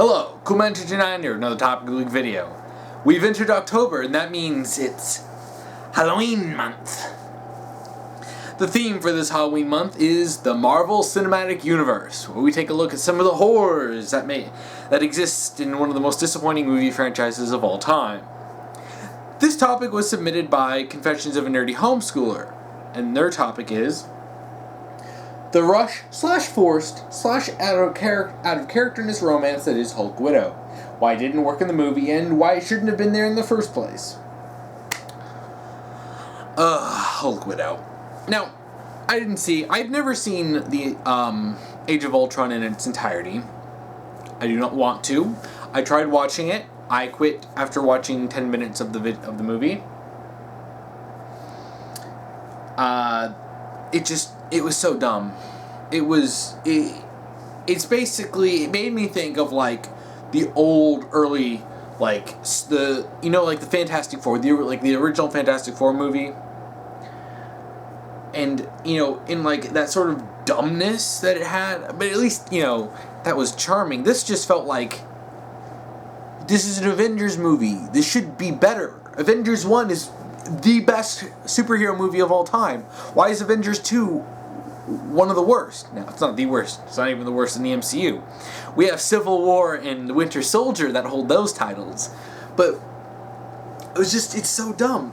Hello, Coolman29 here, another Topic of the Week video. We've entered October, and that means it's Halloween month. The theme for this Halloween month is the Marvel Cinematic Universe, where we take a look at some of the horrors that exist in one of the most disappointing movie franchises of all time. This topic was submitted by Confessions of a Nerdy Homeschooler, and their topic is the rush/forced/out of characterness romance that is Hulkwidow. Why it didn't work in the movie and why it shouldn't have been there in the first place. Hulkwidow. Now, I've never seen the Age of Ultron in its entirety. I do not want to. I tried watching it. I quit after watching 10 minutes of the movie. It was so dumb. It made me think of like the old early the Fantastic Four, the original Fantastic Four movie. And in like that sort of dumbness that it had, but at least that was charming. This just felt like this is an Avengers movie. This should be better. Avengers 1 is the best superhero movie of all time. Why is Avengers 2 one of the worst? Now, it's not the worst. It's not even the worst in the MCU. We have Civil War and The Winter Soldier that hold those titles. But it's so dumb.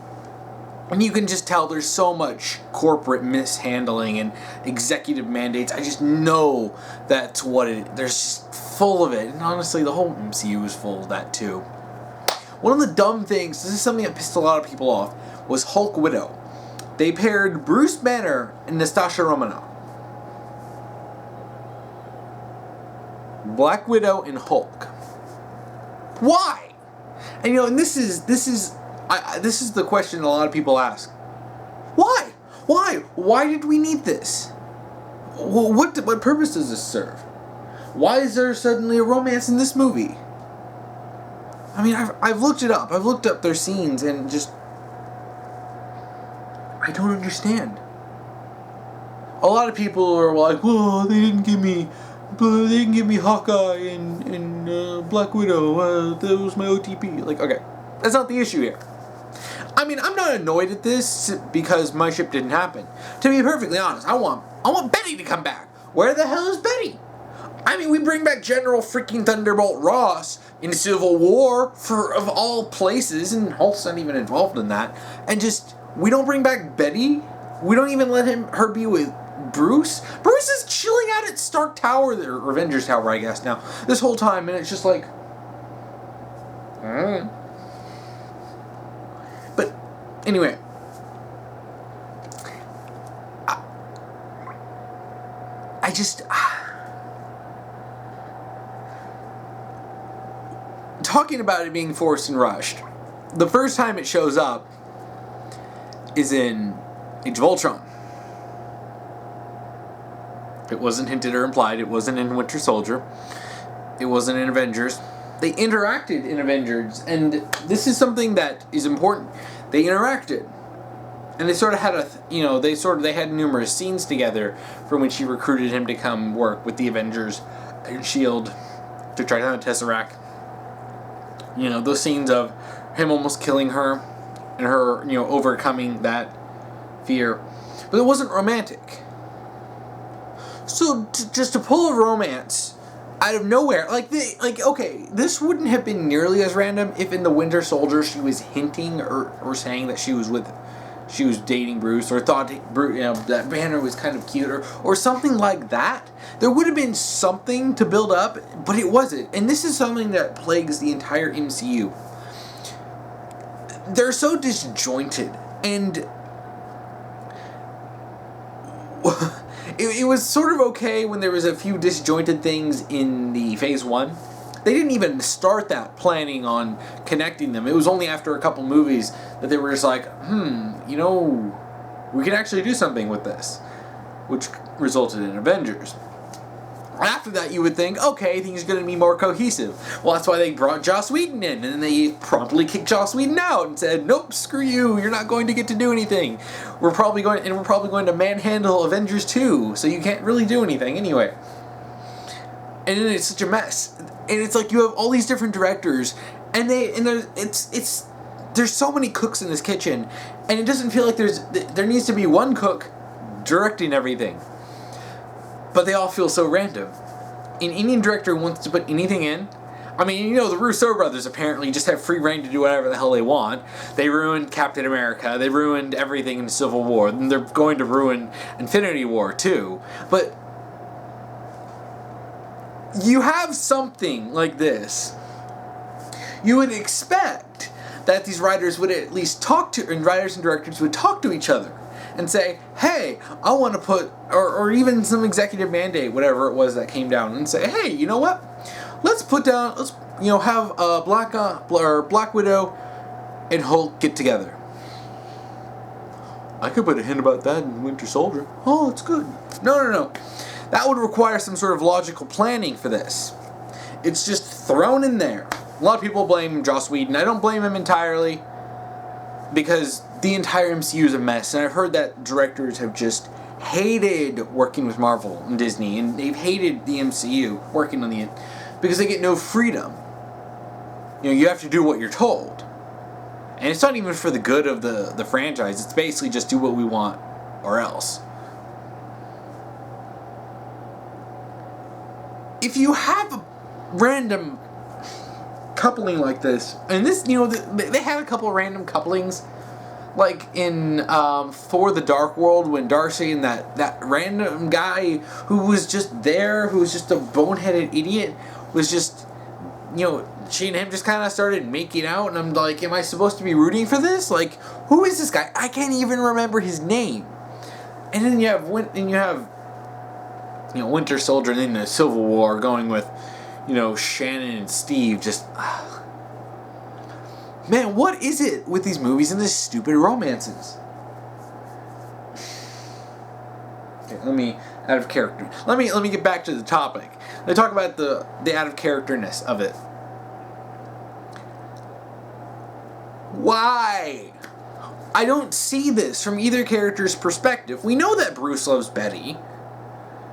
And you can just tell there's so much corporate mishandling and executive mandates. I just know that's what there's just full of it. And honestly, the whole MCU is full of that too. One of the dumb things, this is something that pissed a lot of people off, was Hulkwidow. They paired Bruce Banner and Natasha Romanoff. Black Widow and Hulk. Why? And this is the question a lot of people ask. Why? Why did we need this? What purpose does this serve? Why is there suddenly a romance in this movie? I mean, I've looked it up. I've looked up their scenes and just I don't understand. A lot of people are like, "Whoa, they didn't give me Hawkeye and Black Widow. That was my OTP." Like, okay, that's not the issue here. I mean, I'm not annoyed at this because my ship didn't happen. To be perfectly honest, I want Betty to come back. Where the hell is Betty? I mean, we bring back General freaking Thunderbolt Ross in Civil War of all places, and Hulk's not even involved in that. And we don't bring back Betty. We don't even let her be with Bruce. Bruce is chilling out at Stark Tower, or Avengers Tower, I guess now, this whole time, and it's just like, But anyway, talking about it being forced and rushed, the first time it shows up is in Age of Ultron. It wasn't hinted or implied. It wasn't in Winter Soldier. It wasn't in Avengers. They interacted in Avengers, and this is something that is important. They interacted, and they sort of had they had numerous scenes together from when she recruited him to come work with the Avengers and S.H.I.E.L.D. to try to find the Tesseract. Those scenes of him almost killing her and her, overcoming that fear. But it wasn't romantic. So just to pull a romance out of nowhere, okay, this wouldn't have been nearly as random if in the Winter Soldier she was hinting or saying that she was dating Bruce, or thought that Banner was kind of cute, or something like that. There would have been something to build up, but it wasn't. And this is something that plagues the entire MCU. They're so disjointed, and it was sort of okay when there was a few disjointed things in the Phase 1. They didn't even start that planning on connecting them. It was only after a couple movies that they were just like, we can actually do something with this, which resulted in Avengers. After that, you would think, okay, things are going to be more cohesive. Well, that's why they brought Joss Whedon in, and then they promptly kicked Joss Whedon out and said, nope, screw you, you're not going to get to do anything. We're probably going to manhandle Avengers 2, so you can't really do anything anyway. And then it's such a mess. And it's like you have all these different directors, and there's so many cooks in this kitchen, and it doesn't feel like there needs to be one cook directing everything. But they all feel so random. An Indian director wants to put anything in. I mean, the Russo brothers apparently just have free reign to do whatever the hell they want. They ruined Captain America. They ruined everything in Civil War. And they're going to ruin Infinity War, too. But you have something like this. You would expect that these writers would at least writers and directors would talk to each other and say, hey, I want to put, or even some executive mandate, whatever it was that came down, and say, hey, you know what? Let's have Black Widow and Hulk get together. I could put a hint about that in Winter Soldier. Oh, it's good. No. That would require some sort of logical planning for this. It's just thrown in there. A lot of people blame Joss Whedon. I don't blame him entirely, because the entire MCU is a mess, and I've heard that directors have just hated working with Marvel and Disney, and they've hated the MCU working on the, because they get no freedom. You have to do what you're told. And it's not even for the good of the franchise. It's basically just do what we want or else. If you have a random coupling like this, and this, they had a couple of random couplings, like in Thor: The Dark World, when Darcy and that random guy who was just there, who was just a boneheaded idiot, was just, she and him just kind of started making out, and I'm like, am I supposed to be rooting for this? Like, who is this guy? I can't even remember his name. And then you have Winter Soldier, and then the Civil War going with, Shannon and Steve. Just, man, what is it with these movies and these stupid romances? Okay, let me get back to the topic. Let me talk about the out of characterness of it. Why? I don't see this from either character's perspective. We know that Bruce loves Betty.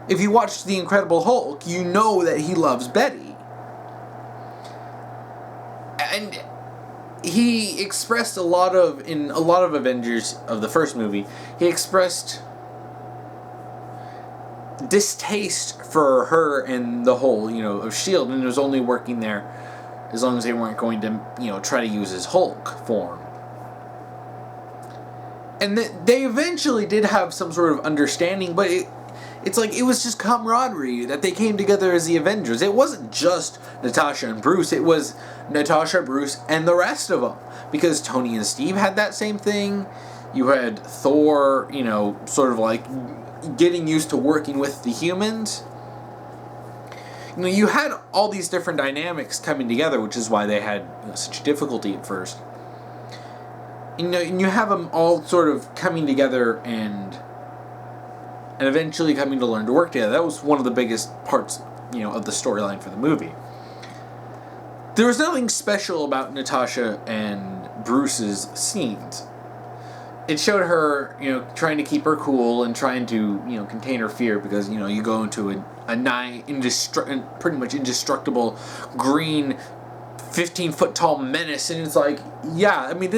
If you watched The Incredible Hulk, you know that he loves Betty. And he expressed in a lot of Avengers of the first movie, he expressed distaste for her and the whole, of S.H.I.E.L.D., and it was only working there as long as they weren't going to, try to use his Hulk form. And they eventually did have some sort of understanding, but it's like it was just camaraderie that they came together as the Avengers. It wasn't just Natasha and Bruce. It was Natasha, Bruce, and the rest of them. Because Tony and Steve had that same thing. You had Thor, sort of like getting used to working with the humans. You had all these different dynamics coming together, which is why they had such difficulty at first. And you have them all sort of coming together and eventually coming to learn to work together. That was one of the biggest parts, of the storyline for the movie. There was nothing special about Natasha and Bruce's scenes. It showed her, trying to keep her cool and trying to, contain her fear, because, you go into a pretty much indestructible green 15-foot tall menace, and it's like, yeah, I mean,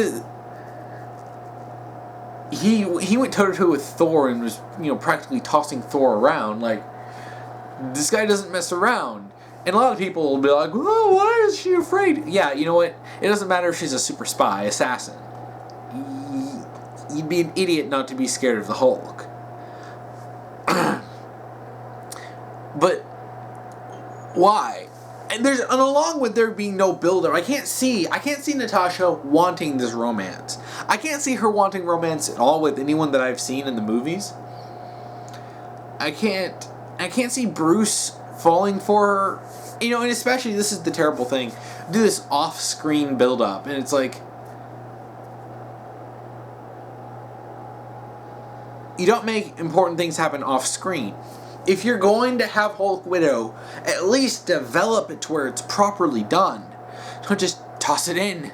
he went toe-to-toe with Thor and was, practically tossing Thor around. Like, this guy doesn't mess around. And a lot of people will be like, oh, why is she afraid? Yeah, you know what? It doesn't matter if she's a super spy, assassin. You'd be an idiot not to be scared of the Hulk. But why? And along with there being no build-up, I can't see Natasha wanting this romance. I can't see her wanting romance at all with anyone that I've seen in the movies. I can't see Bruce falling for her. And especially, this is the terrible thing. Do this off-screen build-up, and it's like, you don't make important things happen off-screen. If you're going to have Hulkwidow, at least develop it to where it's properly done. Don't just toss it in.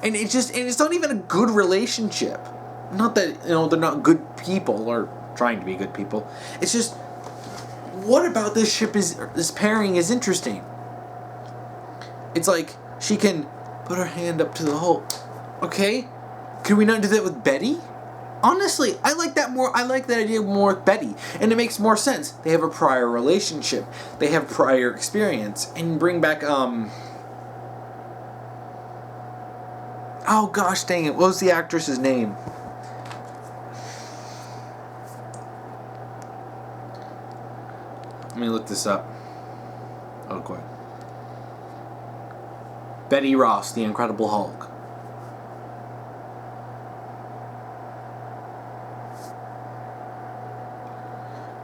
And it's not even a good relationship. Not that, they're not good people or trying to be good people. It's just, what about this pairing is interesting? It's like she can put her hand up to the Hulk. Okay? Could we not do that with Betty? Honestly, I like that more. I like that idea more with Betty, and it makes more sense. They have a prior relationship. They have prior experience, and bring back oh gosh, dang it! What was the actress's name? Let me look this up. Oh, quick. Betty Ross, the Incredible Hulk.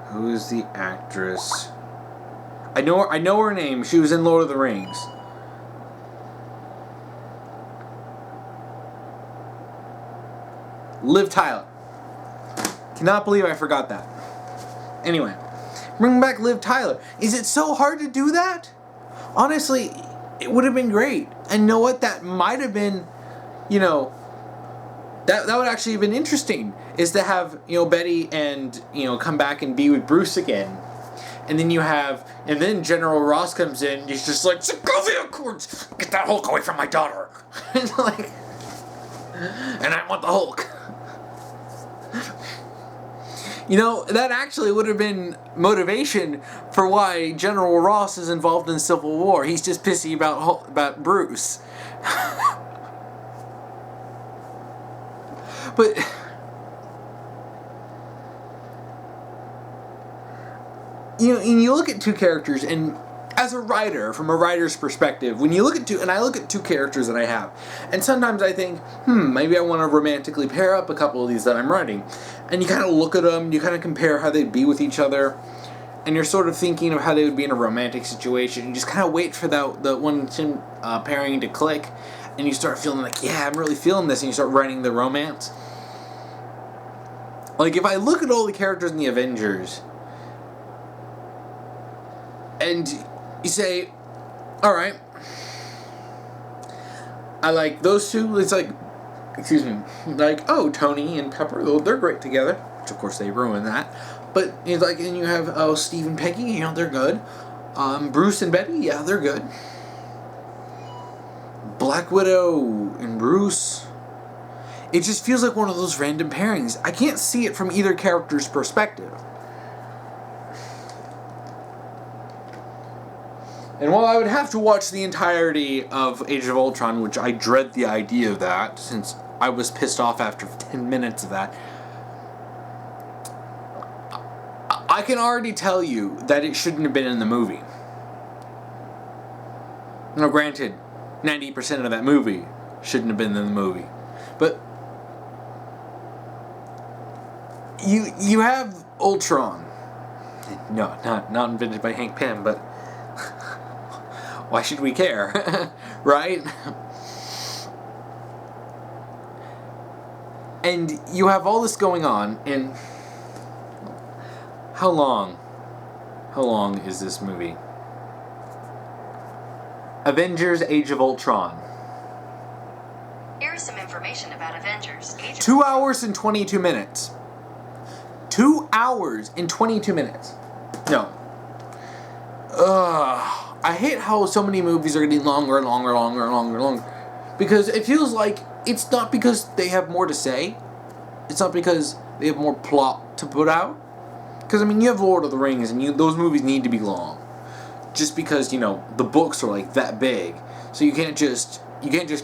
Who is the actress? I know her name. She was in Lord of the Rings. Liv Tyler. Cannot believe I forgot that. Anyway, bring back Liv Tyler. Is it so hard to do that? Honestly, it would have been great. And you know what? That might have been, you know, that would actually have been interesting, is to have, you know, Betty and, you know, come back and be with Bruce again. And then General Ross comes in and he's just like, Sokovia Accords! Get that Hulk away from my daughter! And like, and I want the Hulk. You know, that actually would have been motivation for why General Ross is involved in Civil War. He's just pissy about Bruce. But you know, and you look at two characters, and as a writer, from a writer's perspective, when you look at I look at two characters that I have, and sometimes I think, maybe I want to romantically pair up a couple of these that I'm writing, and you kind of look at them, you kind of compare how they'd be with each other, and you're sort of thinking of how they would be in a romantic situation. You just kind of wait for the one pairing to click, and you start feeling like, yeah, I'm really feeling this, and you start writing the romance. Like, if I look at all the characters in the Avengers, and you say, alright, I like those two, it's like, excuse me, like, oh, Tony and Pepper, they're great together, which of course they ruin that, but it's like, and you have, Steve and Peggy, you know, they're good, Bruce and Betty, yeah, they're good, Black Widow and Bruce, it just feels like one of those random pairings. I can't see it from either character's perspective. And while I would have to watch the entirety of Age of Ultron, which I dread the idea of that, since I was pissed off after 10 minutes of that, I can already tell you that it shouldn't have been in the movie. Now, granted, 90% of that movie shouldn't have been in the movie. But you have Ultron. No, not invented by Hank Pym, but why should we care? Right? And you have all this going on, and how long is this movie? Avengers Age of Ultron. Here's some information about Avengers Age of 2 hours and 22 minutes. 2 hours and 22 minutes. No. I hate how so many movies are getting longer and longer and longer and longer and longer. Because it feels like it's not because they have more to say. It's not because they have more plot to put out. Because, I mean, you have Lord of the Rings, and those movies need to be long. Just because, you know, the books are, like, that big. So you can't just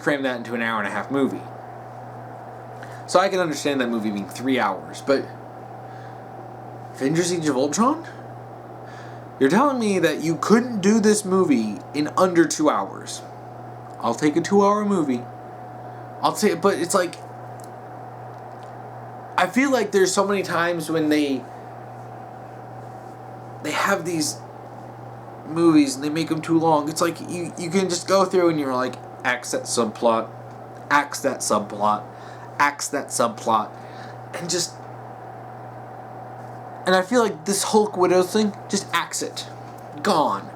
cram that into an hour and a half movie. So I can understand that movie being 3 hours, but Avengers Age of Ultron? You're telling me that you couldn't do this movie in under 2 hours. I'll take a 2-hour movie. I'll say, but it's like, I feel like there's so many times when they have these movies and they make them too long. It's like you can just go through and you're like, axe that subplot, axe that subplot, axe that subplot, and I feel like this Hulkwidow thing, just axe it. Gone.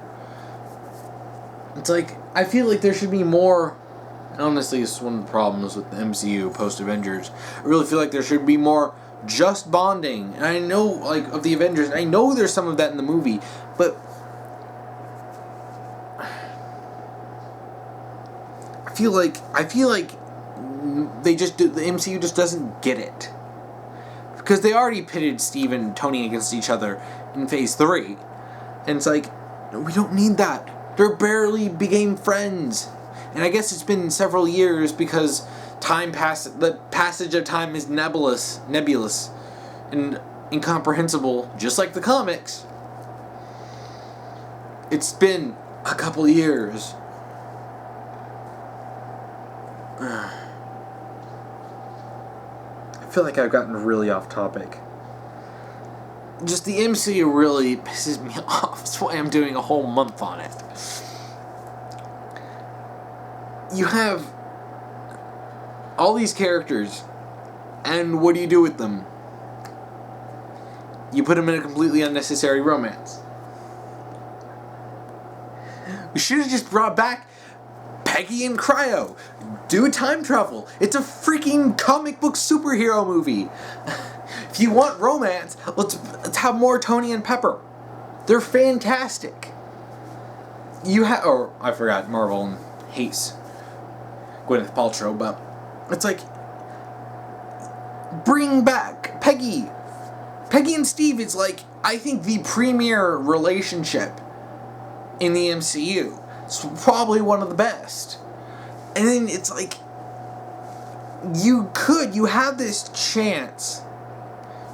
It's like, I feel like there should be more, and honestly, this is one of the problems with the MCU post-Avengers. I really feel like there should be more just bonding. And I know, like, of the Avengers, I know there's some of that in the movie, but feel like the MCU just doesn't get it. Because they already pitted Steve and Tony against each other in Phase 3. And it's like, we don't need that. They're barely became friends. And I guess it's been several years because the passage of time is nebulous, and incomprehensible, just like the comics. It's been a couple years. I feel like I've gotten really off topic. Just the MCU really pisses me off. That's why I'm doing a whole month on it. You have all these characters, and what do you do with them? You put them in a completely unnecessary romance. We should have just brought back Peggy and Cryo. Do time travel. It's a freaking comic book superhero movie. If you want romance, let's have more Tony and Pepper. They're fantastic. I forgot, Marvel hates Gwyneth Paltrow, but it's like, bring back Peggy. Peggy and Steve is like, I think, the premier relationship in the MCU. It's probably one of the best. And then it's like, you have this chance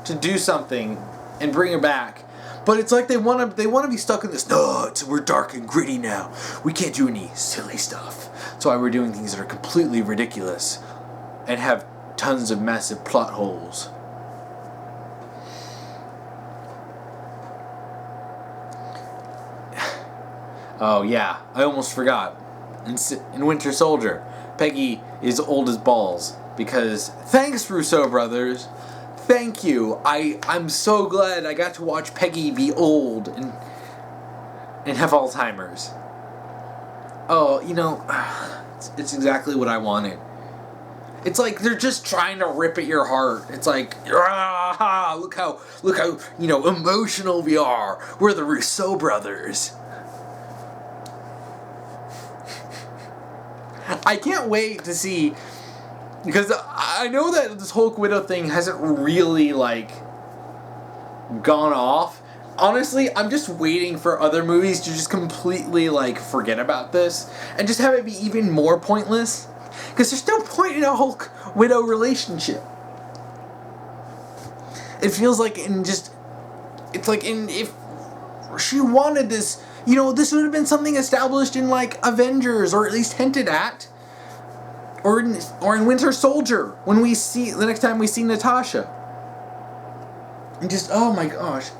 to do something and bring it back, but it's like they want to be stuck in this. No, we're dark and gritty now. We can't do any silly stuff. That's why we're doing things that are completely ridiculous and have tons of massive plot holes. Oh yeah, I almost forgot. In Winter Soldier, Peggy is old as balls because thanks, Russo brothers. Thank you. I'm so glad I got to watch Peggy be old and have Alzheimer's. Oh, it's exactly what I wanted. It's like they're just trying to rip at your heart. It's like, look how emotional we are. We're the Russo brothers. I can't wait to see, because I know that this Hulkwidow thing hasn't really, gone off. Honestly, I'm just waiting for other movies to just completely, forget about this and just have it be even more pointless. Because there's no point in a Hulk-Widow relationship. It feels like if she wanted this, this would have been something established in, Avengers, or at least hinted at. Or in Winter Soldier, when the next time we see Natasha. And just, oh my gosh.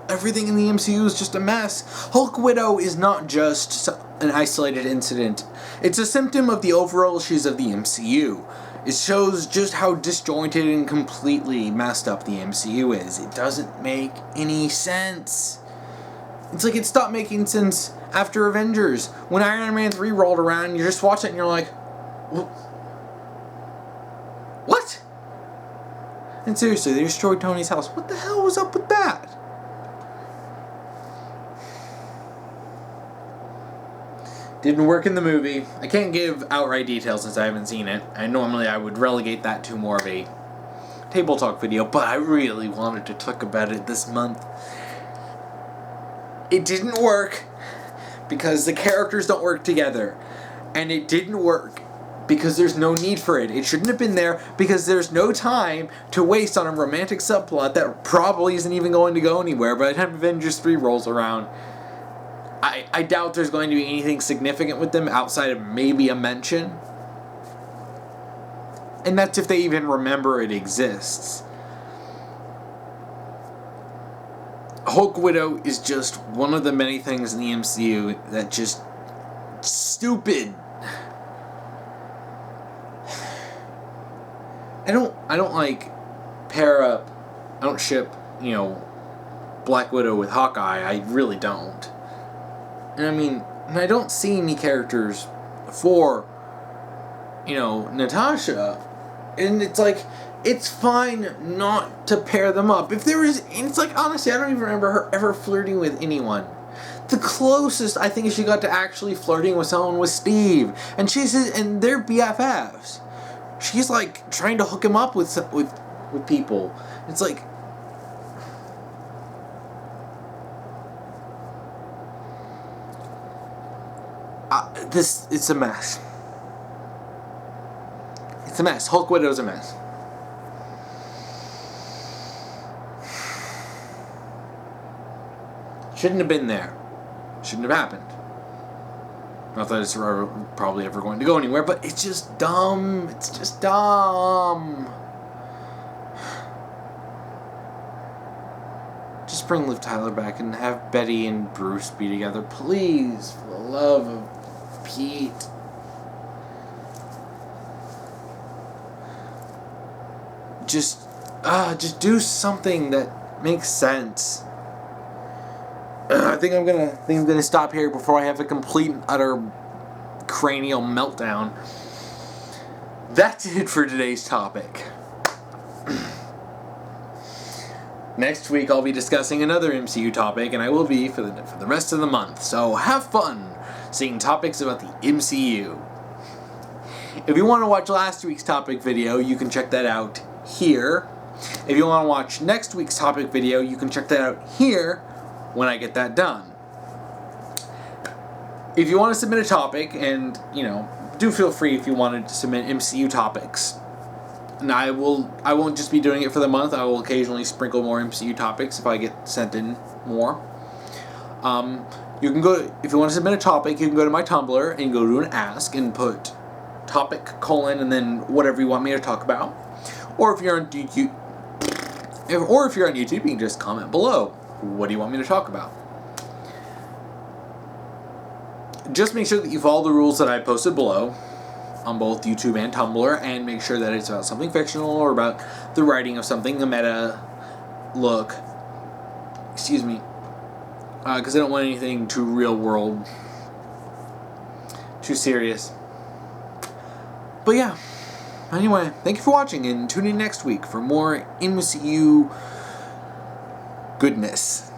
Everything in the MCU is just a mess. Hulkwidow is not just an isolated incident. It's a symptom of the overall issues of the MCU. It shows just how disjointed and completely messed up the MCU is. It doesn't make any sense. It's like it stopped making sense after Avengers. When Iron Man 3 rolled around, you just watch it and you're like, what? And seriously, they destroyed Tony's house. What the hell was up with that? Didn't work in the movie. I can't give outright details since I haven't seen it. And normally I would relegate that to more of a table talk video, but I really wanted to talk about it this month. It didn't work because the characters don't work together. And it didn't work because there's no need for it. It shouldn't have been there because there's no time to waste on a romantic subplot that probably isn't even going to go anywhere by the time Avengers 3 rolls around. I doubt there's going to be anything significant with them outside of maybe a mention. And that's if they even remember it exists. Hulkwidow is just one of the many things in the MCU that just stupid. I don't pair up, I don't ship, Black Widow with Hawkeye. I really don't. And I don't see any characters for, Natasha. And it's like, it's fine not to pair them up. If there is, it's like, honestly, I don't even remember her ever flirting with anyone. The closest I think she got to actually flirting with someone was Steve, and and they're BFFs. She's like trying to hook him up with people. It's like, it's a mess. It's a mess. Hulkwidow's a mess. Shouldn't have been there. Shouldn't have happened. Not that it's probably ever going to go anywhere, but it's just dumb. It's just dumb. Just bring Liv Tyler back and have Betty and Bruce be together, please, for the love of Pete. Just do something that makes sense. I think I'm gonna stop here before I have a complete and utter cranial meltdown. That's it for today's topic. Next week I'll be discussing another MCU topic, and I will be for the rest of the month. So have fun seeing topics about the MCU. If you want to watch last week's topic video, you can check that out here. If you want to watch next week's topic video, you can check that out here when I get that done. If you want to submit a topic, and do feel free if you wanted to submit MCU topics. And I won't just be doing it for the month. I will occasionally sprinkle more MCU topics if I get sent in more. You can go, if you want to submit a topic, you can go to my Tumblr and go to an ask and put topic : and then whatever you want me to talk about. Or if you're on YouTube, you can just comment below. What do you want me to talk about? Just make sure that you follow the rules that I posted below on both YouTube and Tumblr, and make sure that it's about something fictional or about the writing of something, a meta look. Excuse me. Because I don't want anything too real world, too serious. But yeah. Anyway, thank you for watching, and tune in next week for more MCU goodness.